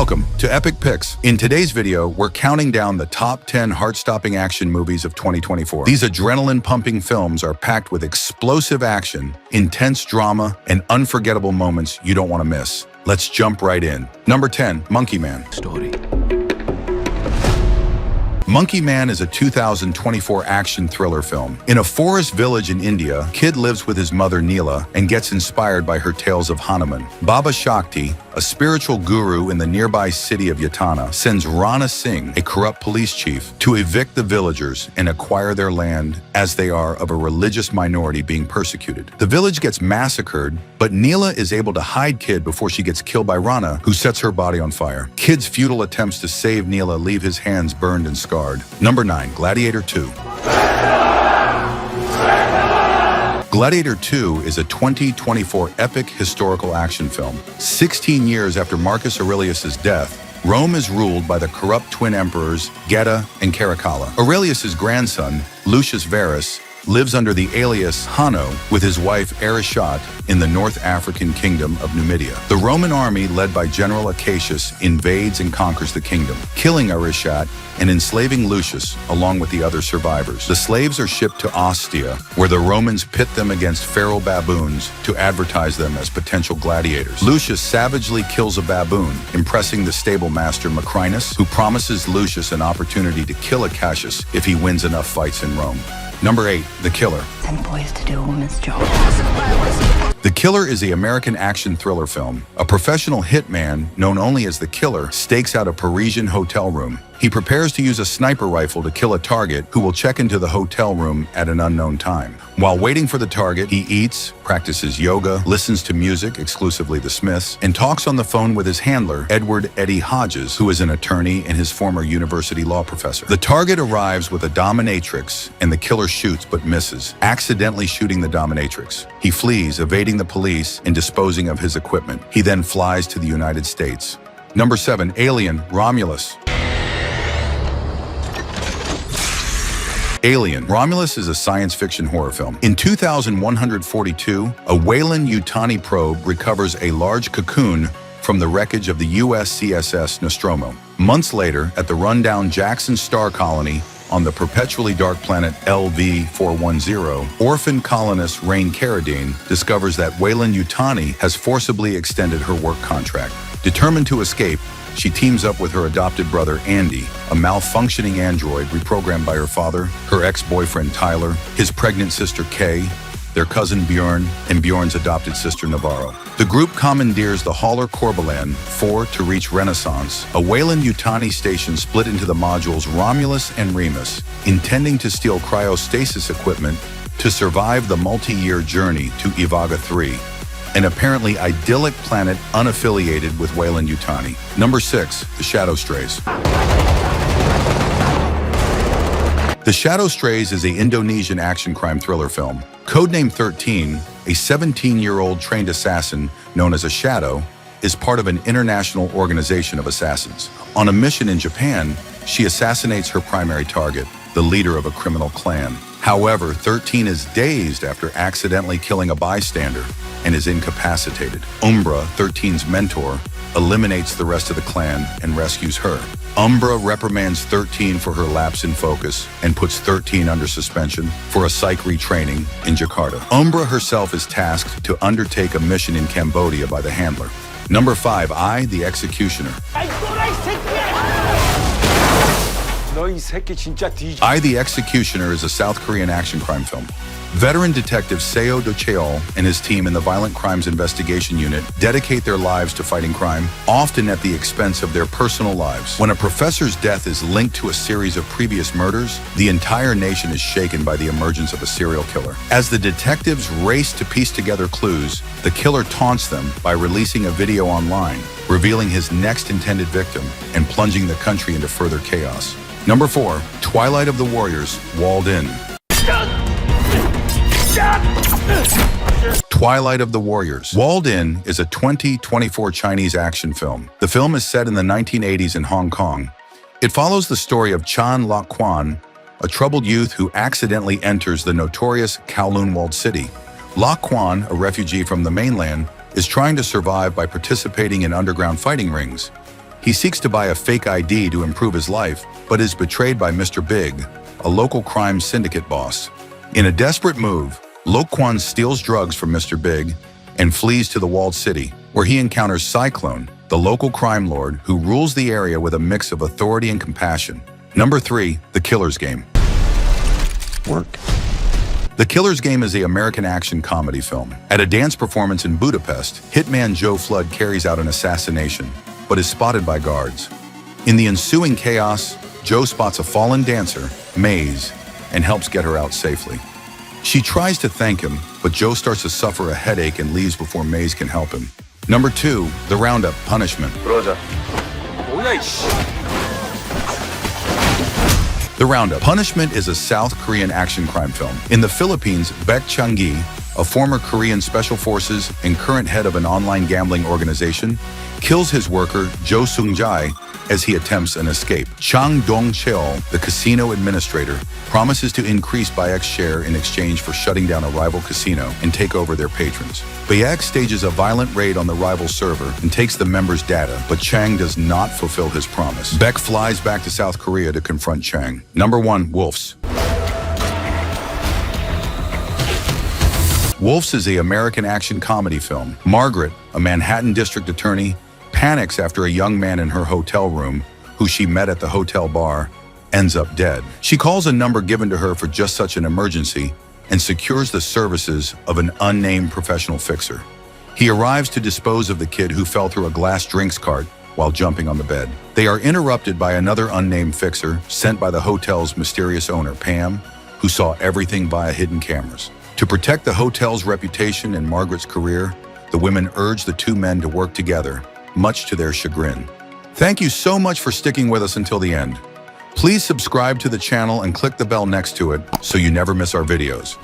Welcome to Epic Picks. In today's video, we're counting down the top 10 heart-stopping action movies of 2024. These adrenaline-pumping films are packed with explosive action, intense drama, and unforgettable moments you don't want to miss. Let's jump right in. Number 10, Monkey Man. Monkey Man is a 2024 action thriller film. In a forest village in India, Kid lives with his mother Neela and gets inspired by her tales of Hanuman. Baba Shakti, a spiritual guru in the nearby city of Yatana, sends Rana Singh, a corrupt police chief, to evict the villagers and acquire their land as they are of a religious minority being persecuted. The village gets massacred, but Neela is able to hide Kid before she gets killed by Rana, who sets her body on fire. Kid's futile attempts to save Neela leave his hands burned and scarred. Number 9, Gladiator 2. Gladiator 2 is a 2024 epic historical action film. 16 years after Marcus Aurelius' death, Rome is ruled by the corrupt twin emperors Geta and Caracalla. Aurelius' grandson, Lucius Verus, lives under the alias Hanno with his wife Arishat in the North African kingdom of Numidia. The Roman army, led by General Acacius, invades and conquers the kingdom, killing Arishat and enslaving Lucius along with the other survivors. The slaves are shipped to Ostia, where the Romans pit them against feral baboons to advertise them as potential gladiators. Lucius savagely kills a baboon, impressing the stable master Macrinus, who promises Lucius an opportunity to kill Acacius if he wins enough fights in Rome. Number 8, The Killer. Send boys to do a woman's job. The Killer is the American action thriller film. A professional hitman, known only as The Killer, stakes out a Parisian hotel room. He prepares to use a sniper rifle to kill a target who will check into the hotel room at an unknown time. While waiting for the target, he eats, practices yoga, listens to music, exclusively the Smiths, and talks on the phone with his handler, Edward Eddie Hodges, who is an attorney and his former university law professor. The target arrives with a dominatrix, and the killer shoots but misses, accidentally shooting the dominatrix. He flees, evading the police and disposing of his equipment. He then flies to the United States. Number 7, Alien, Romulus. Alien. Romulus is a science fiction horror film. In 2142, a Weyland-Yutani probe recovers a large cocoon from the wreckage of the U.S. CSS Nostromo. Months later, at the rundown Jackson Star Colony on the perpetually dark planet LV-410, orphan colonist Rain Carradine discovers that Weyland-Yutani has forcibly extended her work contract. Determined to escape, she teams up with her adopted brother, Andy, a malfunctioning android reprogrammed by her father, her ex-boyfriend, Tyler, his pregnant sister, Kay, their cousin, Bjorn, and Bjorn's adopted sister, Navarro. The group commandeers the hauler Corbelan 4 to reach Renaissance, a Weyland-Yutani station split into the modules Romulus and Remus, intending to steal cryostasis equipment to survive the multi-year journey to Ivaga 3. An apparently idyllic planet unaffiliated with Weyland-Yutani. Number 6, The Shadow Strays. The Shadow Strays is an Indonesian action crime thriller film. Codename 13, a 17-year-old trained assassin known as a Shadow, is part of an international organization of assassins. On a mission in Japan, she assassinates her primary target, the leader of a criminal clan. However, 13 is dazed after accidentally killing a bystander and is incapacitated. Umbra, 13's mentor, eliminates the rest of the clan and rescues her. Umbra reprimands 13 for her lapse in focus and puts 13 under suspension for a psych retraining in Jakarta. Umbra herself is tasked to undertake a mission in Cambodia by the handler. Number 5, I, the Executioner. I, the Executioner is a South Korean action crime film. Veteran detective Seo Do-cheol and his team in the Violent Crimes Investigation Unit dedicate their lives to fighting crime, often at the expense of their personal lives. When a professor's death is linked to a series of previous murders, the entire nation is shaken by the emergence of a serial killer. As the detectives race to piece together clues, the killer taunts them by releasing a video online, revealing his next intended victim and plunging the country into further chaos. Number 4, Twilight of the Warriors, Walled In. Twilight of the Warriors. Walled In is a 2024 Chinese action film. The film is set in the 1980s in Hong Kong. It follows the story of Chan Lok Kwan, a troubled youth who accidentally enters the notorious Kowloon walled city. Lok Kwan, a refugee from the mainland, is trying to survive by participating in underground fighting rings. He seeks to buy a fake ID to improve his life, but is betrayed by Mr. Big, a local crime syndicate boss. In a desperate move, Loquan steals drugs from Mr. Big and flees to the walled city, where he encounters Cyclone, the local crime lord who rules the area with a mix of authority and compassion. Number 3, The Killer's Game. Work. The Killer's Game is an American action comedy film. At a dance performance in Budapest, hitman Joe Flood carries out an assassination, but is spotted by guards. In the ensuing chaos, Joe spots a fallen dancer, Maze, and helps get her out safely. She tries to thank him, but Joe starts to suffer a headache and leaves before Maze can help him. Number 2, The Roundup, Punishment. The Roundup, Punishment is a South Korean action crime film. In the Philippines, Baek Chung-gi, a former Korean Special Forces and current head of an online gambling organization, kills his worker, Jo Sung-jae, as he attempts an escape. Chang Dong-cheol, the casino administrator, promises to increase Baek's share in exchange for shutting down a rival casino and take over their patrons. Baek stages a violent raid on the rival server and takes the members' data, but Chang does not fulfill his promise. Baek flies back to South Korea to confront Chang. Number 1, Wolves. Wolves is an American action comedy film. Margaret, a Manhattan district attorney, panics after a young man in her hotel room, who she met at the hotel bar, ends up dead. She calls a number given to her for just such an emergency and secures the services of an unnamed professional fixer. He arrives to dispose of the kid who fell through a glass drinks cart while jumping on the bed. They are interrupted by another unnamed fixer sent by the hotel's mysterious owner, Pam, who saw everything via hidden cameras. To protect the hotel's reputation and Margaret's career, the women urge the two men to work together, much to their chagrin. Thank you so much for sticking with us until the end. Please subscribe to the channel and click the bell next to it so you never miss our videos.